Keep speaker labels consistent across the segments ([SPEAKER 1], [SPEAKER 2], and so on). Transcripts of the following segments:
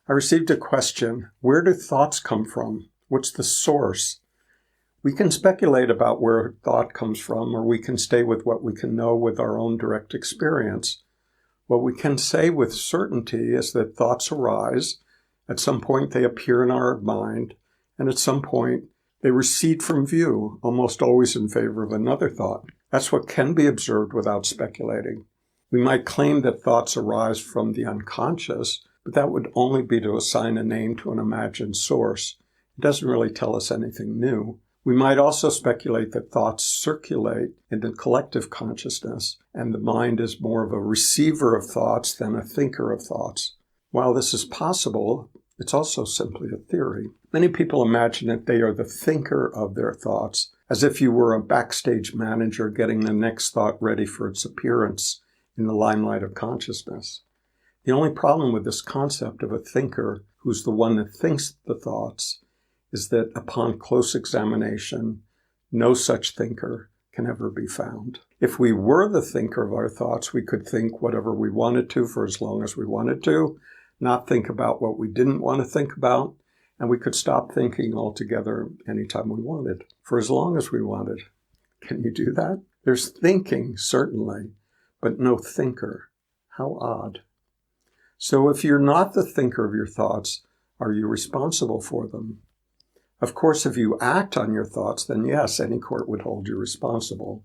[SPEAKER 1] I received a question, where do thoughts come from? What's the source? We can speculate about where thought comes from, or we can stay with what we can know with our own direct experience. What we can say with certainty is that thoughts arise. At some point they appear in our mind, and at some point they recede from view, almost always in favor of another thought. That's what can be observed without speculating. We might claim that thoughts arise from the unconscious, but that would only be to assign a name to an imagined source. It doesn't really tell us anything new. We might also speculate that thoughts circulate in the collective consciousness, and the mind is more of a receiver of thoughts than a thinker of thoughts. While this is possible, it's also simply a theory. Many people imagine that they are the thinker of their thoughts, as if you were a backstage manager getting the next thought ready for its appearance in the limelight of consciousness. The only problem with this concept of a thinker who's the one that thinks the thoughts is that upon close examination, no such thinker can ever be found. If we were the thinker of our thoughts, we could think whatever we wanted to for as long as we wanted to, not think about what we didn't want to think about, and we could stop thinking altogether anytime we wanted, for as long as we wanted. Can you do that? There's thinking, certainly, but no thinker. How odd. So if you're not the thinker of your thoughts, are you responsible for them? Of course, if you act on your thoughts, then yes, any court would hold you responsible.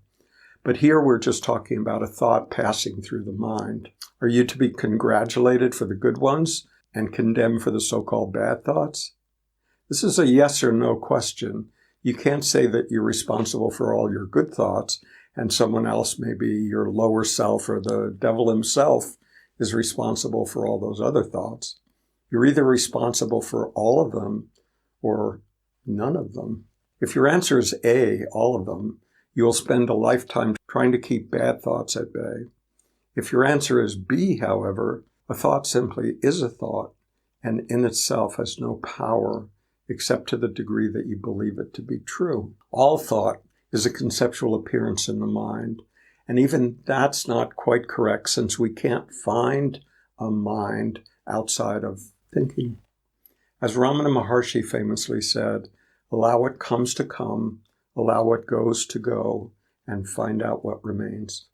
[SPEAKER 1] But here we're just talking about a thought passing through the mind. Are you to be congratulated for the good ones and condemned for the so-called bad thoughts? This is a yes or no question. You can't say that you're responsible for all your good thoughts and someone else, maybe your lower self or the devil himself, is responsible for all those other thoughts. You're either responsible for all of them or none of them. If your answer is A, all of them, you will spend a lifetime trying to keep bad thoughts at bay. If your answer is B, however, a thought simply is a thought and in itself has no power except to the degree that you believe it to be true. All thought is a conceptual appearance in the mind. And even that's not quite correct since we can't find a mind outside of thinking. As Ramana Maharshi famously said, allow what comes to come, allow what goes to go, and find out what remains.